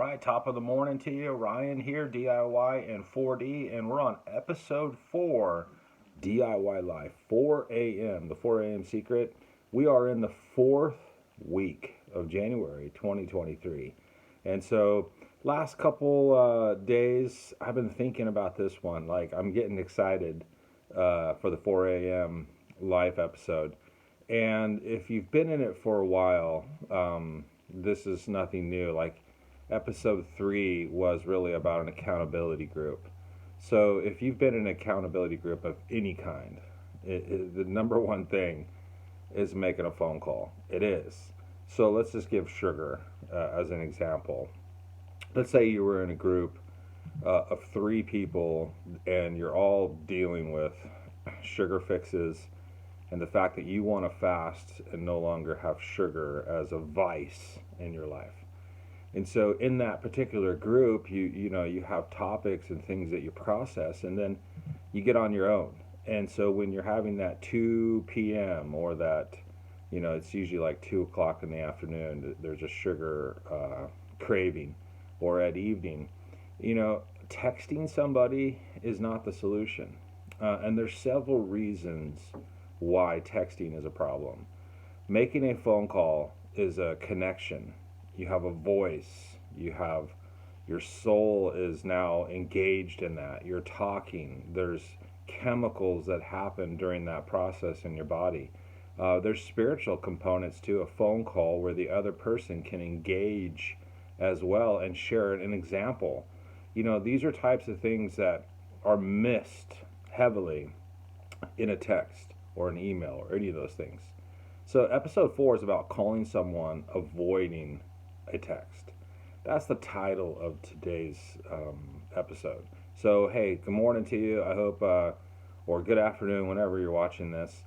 right, top of the morning to you. Ryan here, DIY and 4D, and we're on episode 4, DIY Life, 4 a.m., the 4 a.m. secret. We are in the fourth week of January 2023. And so, last couple days, I've been thinking about this one. Like, I'm getting excited for the 4 a.m. life episode. And if you've been in it for a while, this is nothing new. Like, episode 3 was really about an accountability group. So if you've been in an accountability group of any kind, the number one thing is making a phone call. It is. So let's just give sugar as an example. Let's say you were in a group of 3 people and you're all dealing with sugar fixes and the fact that you want to fast and no longer have sugar as a vice in your life. And so in that particular group, you have topics and things that you process, and then you get on your own. And so when you're having that 2 p.m. or that, it's usually like 2 o'clock in the afternoon, there's a sugar craving, or at evening, texting somebody is not the solution. And there's several reasons why texting is a problem. Making a phone call is a connection. You have a voice. Your soul is now engaged in that. You're talking. There's chemicals that happen during that process in your body. There's spiritual components to a phone call where the other person can engage as well and share an example. These are types of things that are missed heavily in a text or an email or any of those things. So episode 4 is about calling someone, avoiding a text. That's the title of today's episode. So hey, good morning to you. I hope, or good afternoon whenever you're watching this.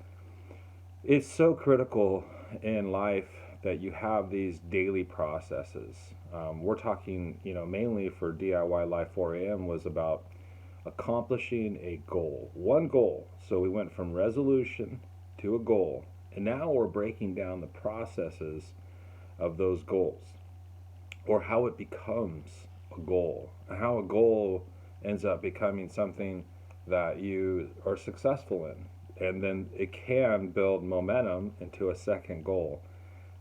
It's so critical in life that you have these daily processes. We're talking, mainly for DIY Life 4 a.m. was about accomplishing a goal, one goal. So we went from resolution to a goal, and now we're breaking down the processes of those goals, or how it becomes a goal, and how a goal ends up becoming something that you are successful in, and then it can build momentum into a second goal,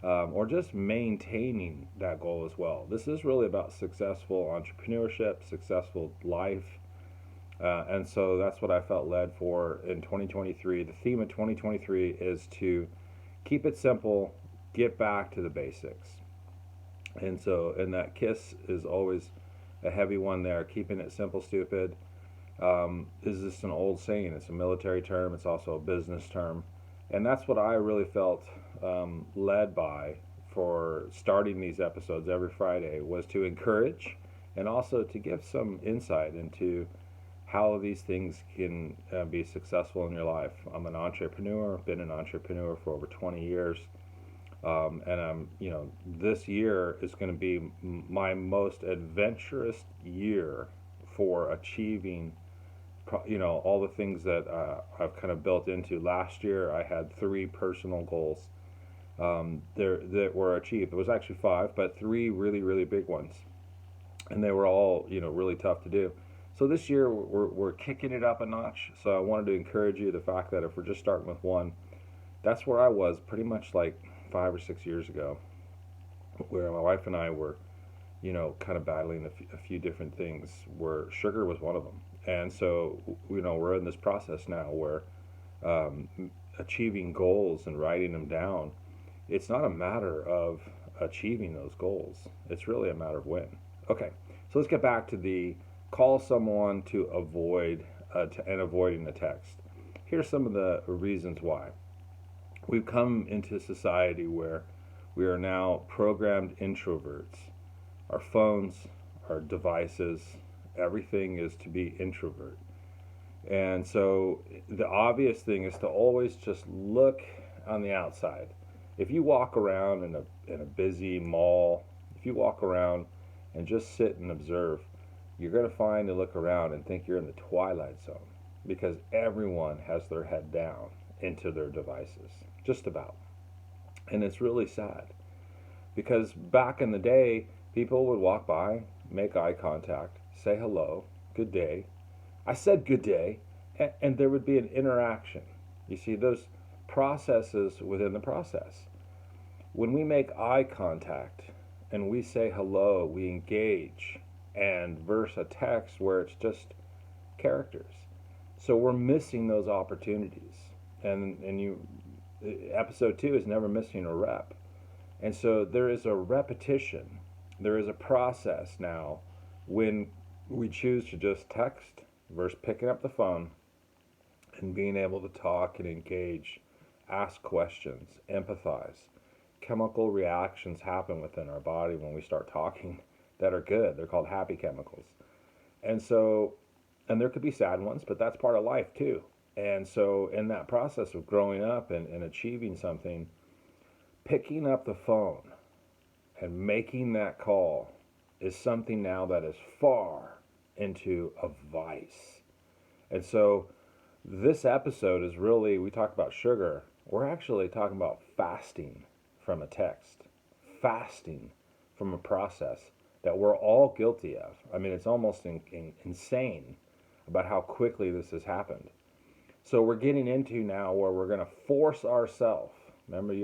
or just maintaining that goal as well. This is really about successful entrepreneurship, successful life. And so that's what I felt led for in 2023. The theme of 2023 is to keep it simple, get back to the basics. And that KISS is always a heavy one there. Keeping it simple, stupid. Is this an old saying? It's a military term. It's also a business term. And that's what I really felt led by for starting these episodes every Friday, was to encourage and also to give some insight into how these things can be successful in your life. I'm an entrepreneur, been an entrepreneur for over 20 years. And this year is going to be my most adventurous year for achieving, all the things that I've kind of built into. Last year, I had 3 personal goals that were achieved. It was actually 5, but 3 really, really big ones. And they were all, really tough to do. So this year we're kicking it up a notch. So I wanted to encourage you, the fact that if we're just starting with 1, that's where I was pretty much like 5 or 6 years ago, where my wife and I were, kind of battling a few different things, where sugar was one of them. And so, we're in this process now where achieving goals and writing them down, it's not a matter of achieving those goals. It's really a matter of when. Okay, so let's get back to the call someone to avoid and avoiding the text. Here's some of the reasons why. We've come into society where we are now programmed introverts. Our phones, our devices, everything is to be introvert. And so the obvious thing is to always just look on the outside. If you walk around in a busy mall, if you walk around and just sit and observe, you're going to find and look around and think you're in the twilight zone, because everyone has their head down into their devices, just about. And it's really sad, because back in the day, People would walk by, make eye contact, say hello, good day. I said good day, and there would be an interaction. You see, those processes within the process. When we make eye contact and we say hello, we engage, and versus a text where it's just characters. So we're missing those opportunities. And you episode 2 is never missing a rep. And so there is a repetition. There is a process now when we choose to just text versus picking up the phone and being able to talk and engage, ask questions, empathize. Chemical reactions happen within our body when we start talking that are good. They're called happy chemicals. And so, and there could be sad ones, but that's part of life too. And so, in that process of growing up and achieving something, picking up the phone and making that call is something now that is far into a vice. And so, this episode is really, we talked about sugar. We're actually talking about fasting from a text, fasting from a process that we're all guilty of. I mean, it's almost insane about how quickly this has happened. So we're getting into now where we're going to force ourselves. Remember,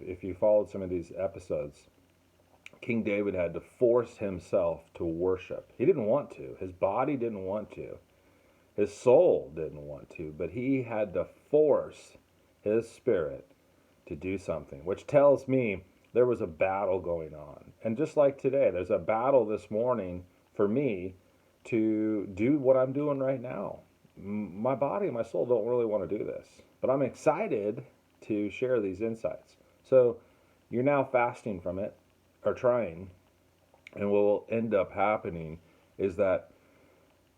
if you followed some of these episodes, King David had to force himself to worship. He didn't want to. His body didn't want to. His soul didn't want to. But he had to force his spirit to do something, which tells me there was a battle going on. And just like today, there's a battle this morning for me to do what I'm doing right now. My body and my soul don't really want to do this, but I'm excited to share these insights. So you're now fasting from it, or trying, and what will end up happening is that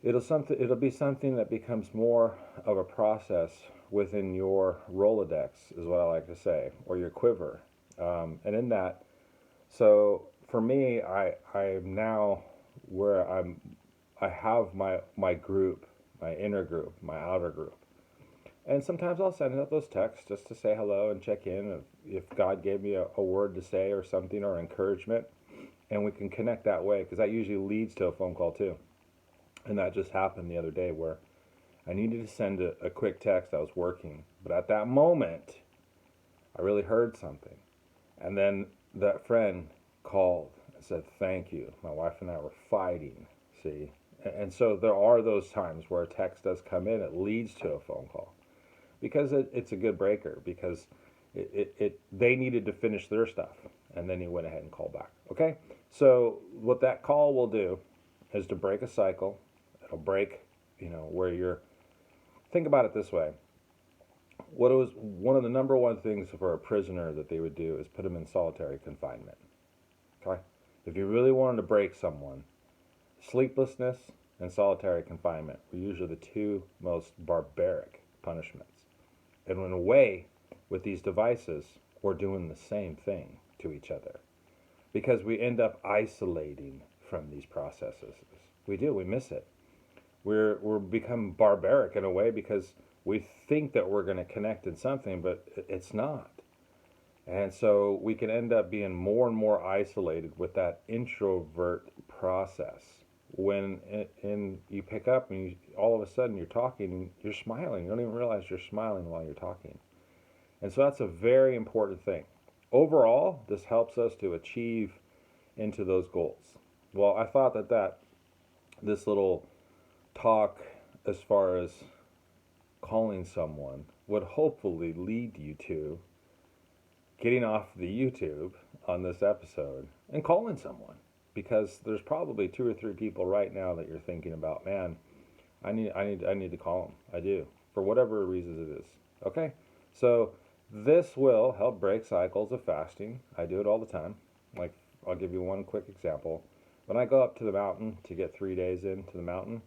it'll be something that becomes more of a process within your Rolodex, is what I like to say, or your quiver. And in that, so for me, I'm now where I have my group, my inner group, my outer group. And sometimes I'll send out those texts just to say hello and check in if God gave me a word to say or something or encouragement. And we can connect that way, because that usually leads to a phone call too. And that just happened the other day where I needed to send a quick text. I was working. But at that moment, I really heard something. And then that friend called and said, thank you. My wife and I were fighting, see? And so there are those times where a text does come in. It leads to a phone call. Because it's a good breaker. Because they needed to finish their stuff. And then he went ahead and called back. Okay? So what that call will do is to break a cycle. It'll break, where you're... Think about it this way. What was one of the number one things for a prisoner that they would do is put him in solitary confinement. Okay? If you really wanted to break someone, sleeplessness and solitary confinement were usually the two most barbaric punishments. And in a way, with these devices, we're doing the same thing to each other. Because we end up isolating from these processes. We do, we miss it. We're become barbaric in a way because we think that we're going to connect in something, but it's not. And so we can end up being more and more isolated with that introvert process. When you pick up and all of a sudden you're talking and you're smiling. You don't even realize you're smiling while you're talking. And so that's a very important thing. Overall, this helps us to achieve into those goals. Well, I thought that this little talk as far as calling someone would hopefully lead you to getting off the YouTube on this episode and calling someone, because there's probably 2 or 3 people right now that you're thinking about, man, I need to call them. I do, for whatever reasons it is. Okay? So this will help break cycles of fasting. I do it all the time. Like, I'll give you one quick example. When I go up to the mountain to get 3 days into the mountain,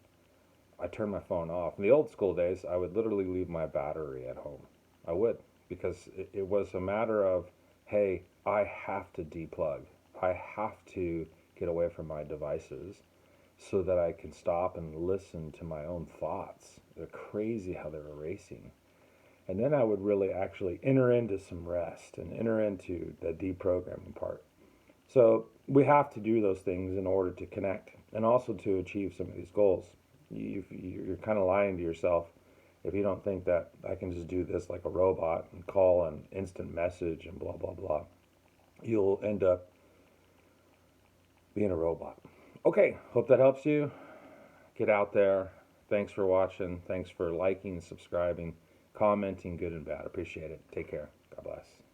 I turn my phone off. In the old school days, I would literally leave my battery at home. I would, because it was a matter of, hey, I have to deplug. I have to get away from my devices so that I can stop and listen to my own thoughts. They're crazy how they're racing. And then I would really actually enter into some rest and enter into the deprogramming part. So we have to do those things in order to connect and also to achieve some of these goals. You're kind of lying to yourself if you don't think that I can just do this like a robot and call an instant message and blah, blah, blah. You'll end up being a robot. Okay, hope that helps you. Get out there. Thanks for watching. Thanks for liking, subscribing, commenting, good and bad. Appreciate it. Take care. God bless.